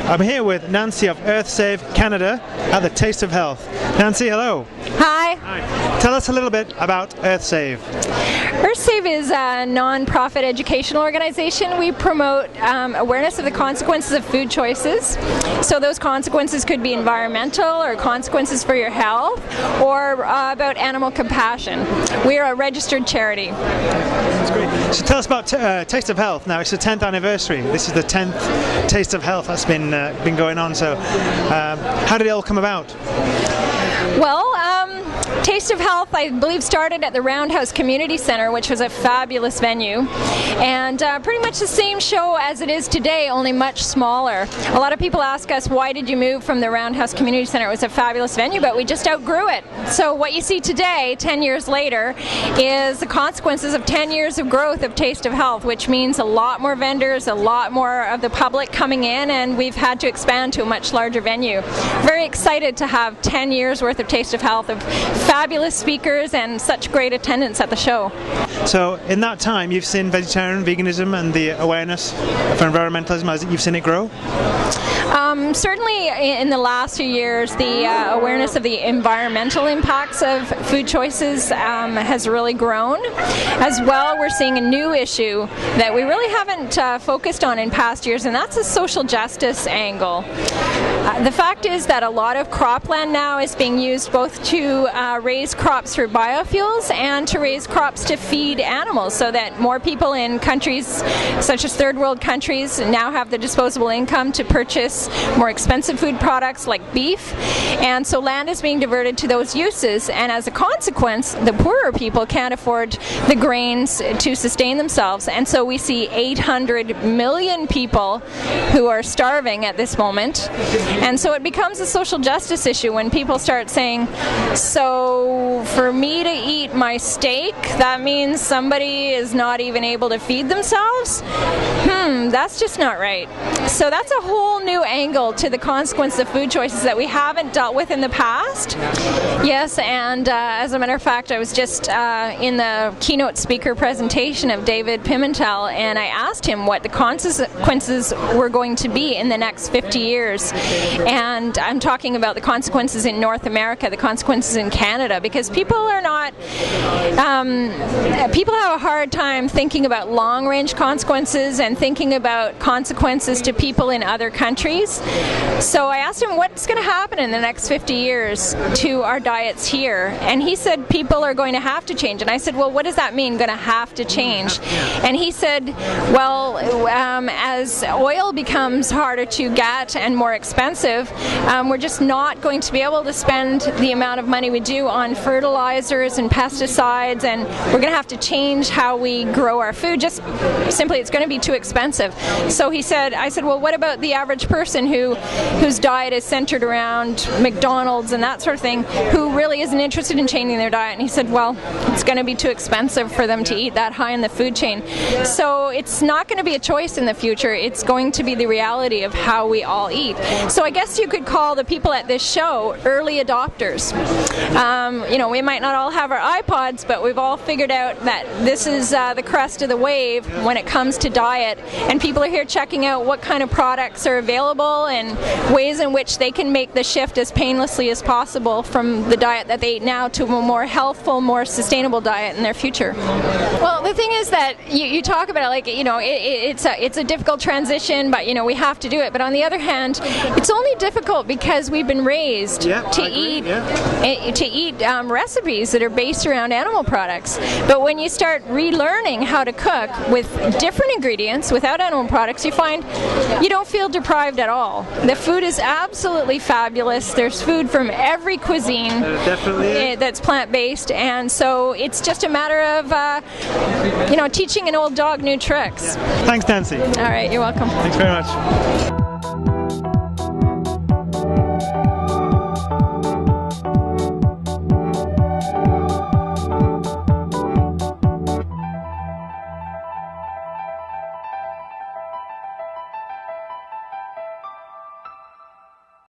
I'm here with Nancy of Earthsave Canada at the Taste of Health. Nancy, hello. Hi. Hi. Tell us a little bit about Earthsave. Earthsave is a non-profit educational organization. We promote awareness of the consequences of food choices. So those consequences could be environmental or consequences for your health or about animal compassion. We are a registered charity. That's great. So tell us about Taste of Health. Now it's the 10th anniversary. This is the 10th Taste of Health that's been going on. So how did it all come about? Well, Taste of Health, I believe, started at the Roundhouse Community Center, which was a fabulous venue, and pretty much the same show as it is today, only much smaller. A lot of people ask us, why did you move from the Roundhouse Community Center? It was a fabulous venue, but we just outgrew it. So what you see today, 10 years later, is the consequences of 10 years of growth of Taste of Health, which means a lot more vendors, a lot more of the public coming in, and we've had to expand to a much larger venue. Very excited to have 10 years worth of Taste of Health, of fabulous speakers and such great attendance at the show. So in that time you've seen vegetarian, veganism and the awareness for environmentalism, you've seen it grow? Certainly in the last few years the awareness of the environmental impacts of food choices has really grown. As well, we're seeing a new issue that we really haven't focused on in past years, and that's a social justice angle. The fact is that a lot of cropland now is being used both to raise crops for biofuels and to raise crops to feed animals, so that more people in countries such as third world countries now have the disposable income to purchase more expensive food products like beef, and so land is being diverted to those uses, and as a consequence the poorer people can't afford the grains to sustain themselves, and so we see 800 million people who are starving at this moment. And so it becomes a social justice issue when people start saying, so for me to eat my steak, that means somebody is not even able to feed themselves? That's just not right. So that's a whole new angle to the consequences of food choices that we haven't dealt with in the past. Yes, and as a matter of fact, I was just in the keynote speaker presentation of David Pimentel, and I asked him what the consequences were going to be in the next 50 years. And I'm talking about the consequences in North America, the consequences in Canada, because people are not, people have a hard time thinking about long-range consequences and thinking about consequences to people in other countries. So I asked him what's going to happen in the next 50 years to our diets here, and he said people are going to have to change. And I said, well, what does that mean, going to have to change? And he said, well, as oil becomes harder to get and more expensive, we're just not going to be able to spend the amount of money we do on fertilizers and pesticides, and we're going to have to change how we grow our food. Just simply, it's going to be too expensive. So he said, I said, well, what about the average person whose diet is centered around McDonald's and that sort of thing, who really isn't interested in changing their diet? And he said, well, it's going to be too expensive for them to eat that high in the food chain. So it's not going to be a choice in the future. It's going to be the reality of how we all eat. So I guess you could call the people at this show early adopters. You know, we might not all have our iPods, but we've all figured out that this is the crest of the wave when it comes to diet, and people are here checking out what kind of products are available and ways in which they can make the shift as painlessly as possible from the diet that they eat now to a more healthful, more sustainable diet in their future. Well, the thing is that you talk about it like, you know, it's a difficult transition, but you know, we have to do it. But on the other hand, it's only difficult because we've been raised to eat recipes that are based around animal products. But when you start relearning how to cook with different ingredients without animal products, you find you don't feel deprived at all. The food is absolutely fabulous. There's food from every cuisine that's plant-based, and so it's just a matter of you know, teaching an old dog new tricks. Thanks, Nancy. All right, you're welcome. Thanks very much.